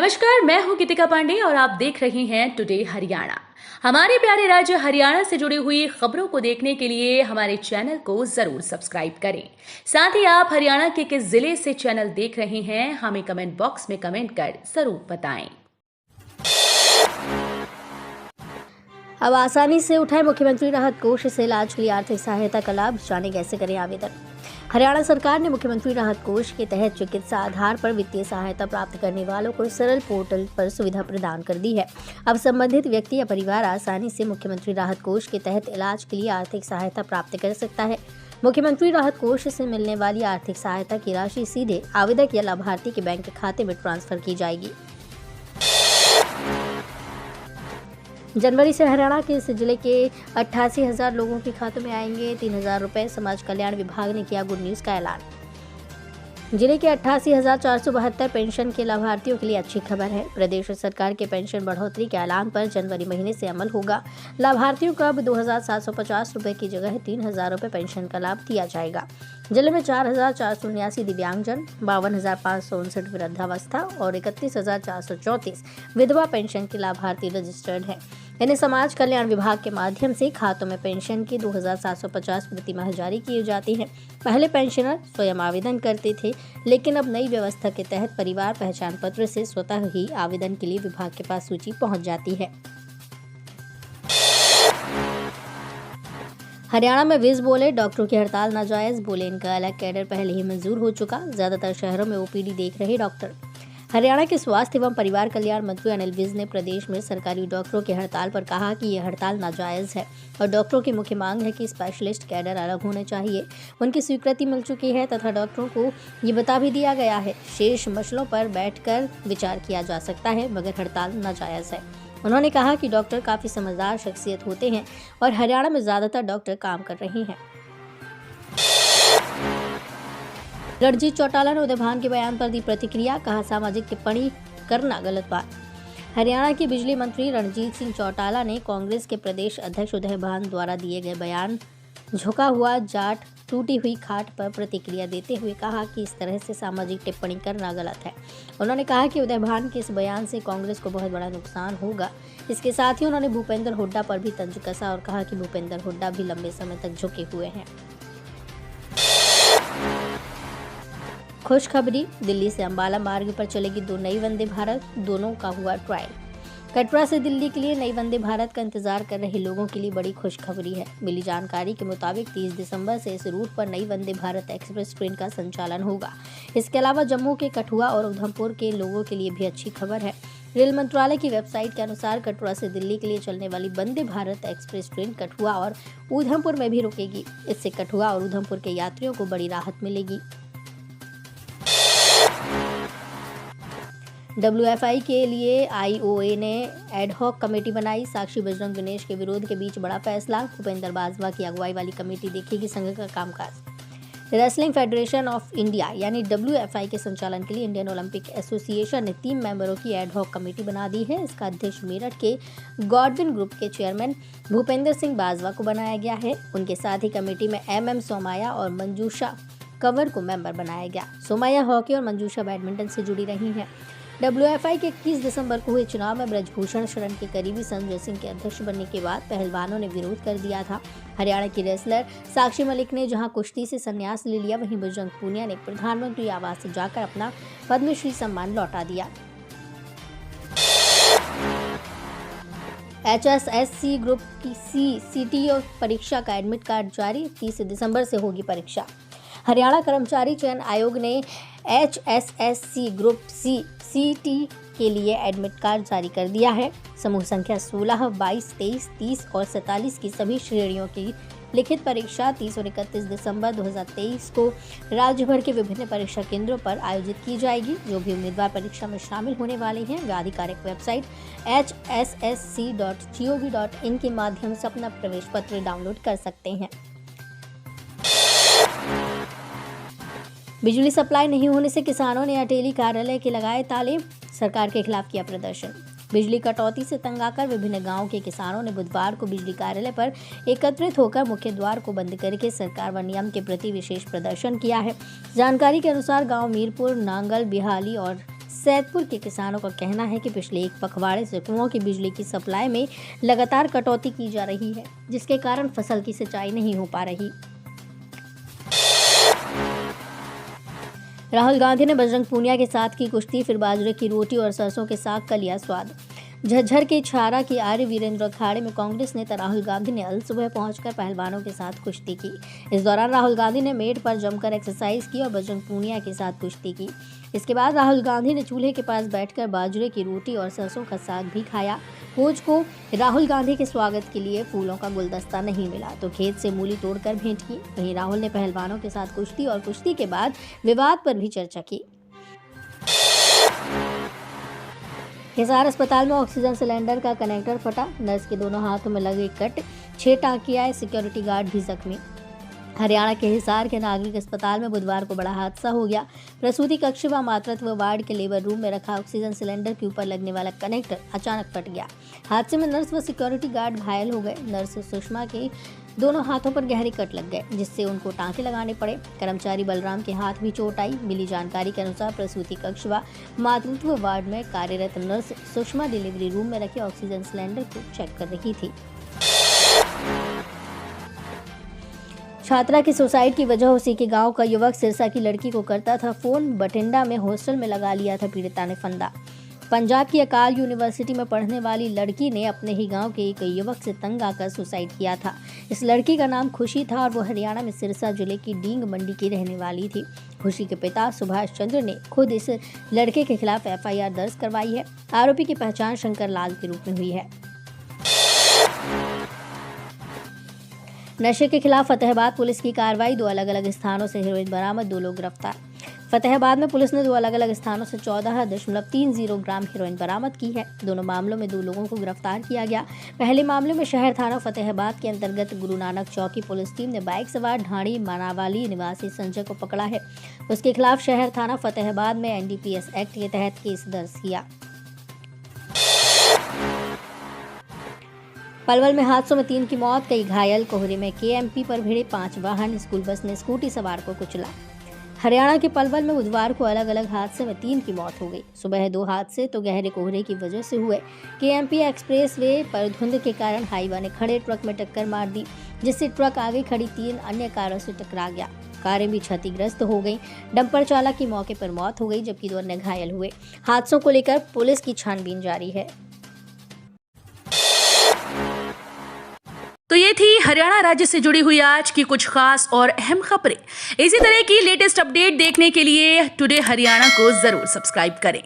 नमस्कार, मैं हूं गीतिका पांडे और आप देख रहे हैं टुडे हरियाणा। हमारे प्यारे राज्य हरियाणा से जुड़ी हुई खबरों को देखने के लिए हमारे चैनल को जरूर सब्सक्राइब करें। साथ ही आप हरियाणा के किस जिले से चैनल देख रहे हैं हमें कमेंट बॉक्स में कमेंट कर जरूर बताएं। अब आसानी से उठाए मुख्यमंत्री राहत कोष से इलाज के लिए आर्थिक सहायता का लाभ, जाने कैसे करें आवेदन। हरियाणा सरकार ने मुख्यमंत्री राहत कोष के तहत चिकित्सा आधार पर वित्तीय सहायता प्राप्त करने वालों को सरल पोर्टल पर सुविधा प्रदान कर दी है। अब संबंधित व्यक्ति या परिवार आसानी से मुख्यमंत्री राहत कोष के तहत इलाज के लिए आर्थिक सहायता प्राप्त कर सकता है। मुख्यमंत्री राहत कोष से मिलने वाली आर्थिक सहायता की राशि सीधे आवेदक या लाभार्थी के बैंक खाते में ट्रांसफर की जाएगी। जनवरी से हरियाणा के इस जिले के 88,000 लोगों के खातों में आएंगे 3,000 रुपए। समाज कल्याण विभाग ने किया गुड न्यूज का ऐलान। जिले के 88,472 पेंशन के लाभार्थियों के लिए अच्छी खबर है। प्रदेश सरकार के पेंशन बढ़ोतरी के ऐलान पर जनवरी महीने से अमल होगा। लाभार्थियों को अब 2,750 रुपए की जगह 3,000 रुपए पेंशन का लाभ दिया जाएगा। जिले में 4,479 दिव्यांगजन, 52,559 वृद्धावस्था और 31,434 विधवा पेंशन के लाभार्थी रजिस्टर्ड हैं। इन्हें समाज कल्याण विभाग के माध्यम से खातों में पेंशन की 2,750 प्रति माह जारी की जाती है। पहले पेंशनर स्वयं आवेदन करते थे, लेकिन अब नई व्यवस्था के तहत परिवार पहचान पत्र से स्वतः ही आवेदन के लिए विभाग के पास सूची पहुंच जाती है। हरियाणा में विज बोले, डॉक्टरों की हड़ताल नाजायज, बोले इनका अलग कैडर पहले ही मंजूर हो चुका। ज्यादातर शहरों में ओपीडी देख रहे डॉक्टर। हरियाणा के स्वास्थ्य एवं परिवार कल्याण मंत्री अनिल विज ने प्रदेश में सरकारी डॉक्टरों की हड़ताल पर कहा कि यह हड़ताल नाजायज है और डॉक्टरों की मुख्य मांग है कि स्पेशलिस्ट कैडर अलग होने चाहिए। उनकी स्वीकृति मिल चुकी है तथा डॉक्टरों को ये बता भी दिया गया है, शेष मसलों पर बैठकर विचार किया जा सकता है, मगर हड़ताल नाजायज है। उन्होंने कहा कि डॉक्टर काफी समझदार शख्सियत होते हैं और हरियाणा में ज्यादातर डॉक्टर काम कर रहे हैं। रणजीत चौटाला ने उदय भान के बयान पर दी प्रतिक्रिया, कहा सामाजिक टिप्पणी करना गलत बात। हरियाणा के बिजली मंत्री रणजीत सिंह चौटाला ने कांग्रेस के प्रदेश अध्यक्ष उदय भान द्वारा दिए गए बयान झुका हुआ जाट टूटी हुई खाट पर प्रतिक्रिया देते हुए कहा कि इस तरह से सामाजिक टिप्पणी करना गलत है। उन्होंने कहा कि उदय भान के इस बयान से कांग्रेस को बहुत बड़ा नुकसान होगा। इसके साथ ही उन्होंने भूपेंद्र हुड्डा पर भी तंज कसा और कहा कि भूपेंद्र हुड्डा भी लंबे समय तक झुके हुए हैं। खुशखबरी, दिल्ली से अंबाला मार्ग पर चलेगी 2 नई वंदे भारत, दोनों का हुआ ट्रायल। कटरा से दिल्ली के लिए नई वंदे भारत का इंतजार कर रहे लोगों के लिए बड़ी खुशखबरी है। मिली जानकारी के मुताबिक 30 दिसंबर से इस रूट पर नई वंदे भारत एक्सप्रेस ट्रेन का संचालन होगा। इसके अलावा जम्मू के कठुआ और उधमपुर के लोगों के लिए भी अच्छी खबर है। रेल मंत्रालय की वेबसाइट के अनुसार कटरा से दिल्ली के लिए चलने वाली वंदे भारत एक्सप्रेस ट्रेन कठुआ और उधमपुर में भी रुकेगी। इससे कठुआ और उधमपुर के यात्रियों को बड़ी राहत मिलेगी। WFI के लिए IOA ने एडहॉक कमेटी बनाई। साक्षी बजरंग दिनेश के विरोध के बीच बड़ा फैसला, भूपेंद्र बाजवा की अगुवाई वाली कमेटी देखेगी संघ का कामकाज। रेसलिंग फेडरेशन ऑफ इंडिया यानी WFI के संचालन के लिए इंडियन ओलंपिक एसोसिएशन ने 3 मेंबरों की एडहॉक कमेटी बना दी है। इसका अध्यक्ष मेरठ के गॉडविन ग्रुप के चेयरमैन भूपेंद्र सिंह बाजवा को बनाया गया है। उनके साथ ही कमेटी में MM सोमाया और मंजूषा कंवर को मेंबर बनाया गया। सोमाया हॉकी और मंजूषा बैडमिंटन से जुड़ी रही हैं। WFI के 21 दिसंबर को हुए चुनाव में ब्रजभूषण शरण के करीबी संजय सिंह के अध्यक्ष बनने के बाद पहलवानों ने विरोध कर दिया था। हरियाणा की रेसलर साक्षी मलिक ने जहां कुश्ती से संन्यास ले लिया, वहीं बजरंग पूनिया ने प्रधानमंत्री आवास से जाकर अपना पद्मश्री सम्मान लौटा दिया। HSSC ग्रुप की CTO परीक्षा का एडमिट कार्ड जारी, 30 दिसंबर से होगी परीक्षा। हरियाणा कर्मचारी चयन आयोग ने HSSC ग्रुप C CT के लिए एडमिट कार्ड जारी कर दिया है। समूह संख्या 16, 22, 23, 30 और 47 की सभी श्रेणियों की लिखित परीक्षा 30 और 31 दिसंबर 2023 को राज्य भर के विभिन्न परीक्षा केंद्रों पर आयोजित की जाएगी। जो भी उम्मीदवार परीक्षा में शामिल होने वाले हैं वे आधिकारिक वेबसाइट hssc.gov.in के माध्यम से अपना प्रवेश पत्र डाउनलोड कर सकते हैं। बिजली सप्लाई नहीं होने से किसानों ने अटेली कार्यालय के लगाए ताले, सरकार के खिलाफ किया प्रदर्शन। बिजली कटौती से तंग आकर विभिन्न गांवों के किसानों ने बुधवार को बिजली कार्यालय पर एकत्रित होकर मुख्य द्वार को बंद करके सरकार व नियम के प्रति विशेष प्रदर्शन किया है। जानकारी के अनुसार गांव मीरपुर, नांगल, बिहाली और सैदपुर के किसानों का कहना है कि पिछले एक पखवाड़े से कुओं की बिजली की सप्लाई में लगातार कटौती की जा रही है, जिसके कारण फसल की सिंचाई नहीं हो पा रही। राहुल गांधी ने बजरंग पूनिया के साथ की कुश्ती, फिर बाजरे की रोटी और सरसों के साग का लिया स्वाद। झज्जर के छारा के आर्य वीरेंद्र अखाड़े में कांग्रेस नेता राहुल गांधी ने अल सुबह पहुंचकर पहलवानों के साथ कुश्ती की। इस दौरान राहुल गांधी ने मेट पर जमकर एक्सरसाइज की और बजरंग पूनिया के साथ कुश्ती की। इसके बाद राहुल गांधी ने चूल्हे के पास बैठकर बाजरे की रोटी और सरसों का साग भी खाया। कोच को राहुल गांधी के स्वागत के लिए फूलों का गुलदस्ता नहीं मिला तो खेत से मूली तोड़कर भेंट की। वहीं राहुल ने पहलवानों के साथ कुश्ती और कुश्ती के बाद विवाद पर भी चर्चा की। हिसार अस्पताल में ऑक्सीजन सिलेंडर का कनेक्टर फटा, नर्स के दोनों हाथों में लगे कट, 6 टांके आए, सिक्योरिटी गार्ड भी जख्मी। हरियाणा के हिसार के नागरिक अस्पताल में बुधवार को बड़ा हादसा हो गया। प्रसूति कक्ष व मातृत्व वार्ड के लेबर रूम में रखा ऑक्सीजन सिलेंडर के ऊपर लगने वाला कनेक्टर अचानक फट गया। हादसे में नर्स व सिक्योरिटी गार्ड घायल हो गए। नर्स सुषमा के दोनों हाथों पर गहरे कट लग गए, जिससे उनको टांके लगाने पड़े। कर्मचारी बलराम के हाथ भी चोट आई। मिली जानकारी के अनुसार प्रसूति कक्ष व मातृत्व वार्ड में कार्यरत नर्स सुषमा डिलीवरी रूम में रखे ऑक्सीजन सिलेंडर को चेक कर रही थी। छात्रा की सुसाइड की वजह उसी के गांव का युवक सिरसा की लड़की को करता था फोन। बठिंडा में हॉस्टल में लगा लिया था पीड़िता ने फंदा। पंजाब की अकाल यूनिवर्सिटी में पढ़ने वाली लड़की ने अपने ही गांव के एक युवक से तंग आकर सुसाइड किया था। इस लड़की का नाम खुशी था और वो हरियाणा में सिरसा जिले की डींग मंडी की रहने वाली थी। खुशी के पिता सुभाष चंद्र ने खुद इस लड़के के खिलाफ FIR दर्ज करवाई है। आरोपी की पहचान शंकर लाल के रूप में हुई है। नशे के खिलाफ फतेहाबाद पुलिस की कार्रवाई, 2 अलग अलग स्थानों से हेरोइन बरामद, 2 लोग गिरफ्तार। फतेहाबाद में पुलिस ने 2 अलग अलग स्थानों से 14.30 ग्राम हेरोइन बरामद की है। दोनों मामलों में 2 लोगों को गिरफ्तार किया गया। पहले मामले में शहर थाना फतेहाबाद के अंतर्गत गुरु नानक चौकी पुलिस टीम ने बाइक सवार ढाणी मानावाली निवासी संजय को पकड़ा है। उसके खिलाफ शहर थाना फतेहाबाद में NDPS एक्ट के तहत केस दर्ज किया। पलवल में हादसों में 3 की मौत, कई घायल। कोहरे में KMP पर भिड़े 5 वाहन, स्कूल बस ने स्कूटी सवार को कुचला। हरियाणा के पलवल में बुधवार को अलग अलग हादसे में 3 की मौत हो गई। सुबह 2 हादसे तो गहरे कोहरे की वजह से हुए। KMP एक्सप्रेस वे पर धुंध के कारण हाईवा ने खड़े ट्रक में टक्कर मार दी, जिससे ट्रक आगे खड़ी 3 अन्य कारों से टकरा गया। कारें भी क्षतिग्रस्त हो गईं। डंपर चालक की मौके पर मौत हो गई, जबकि 2 अन्य घायल हुए। हादसों को लेकर पुलिस की छानबीन जारी है। तो ये थी हरियाणा राज्य से जुड़ी हुई आज की कुछ खास और अहम खबरें। इसी तरह की लेटेस्ट अपडेट देखने के लिए टुडे हरियाणा को जरूर सब्सक्राइब करें।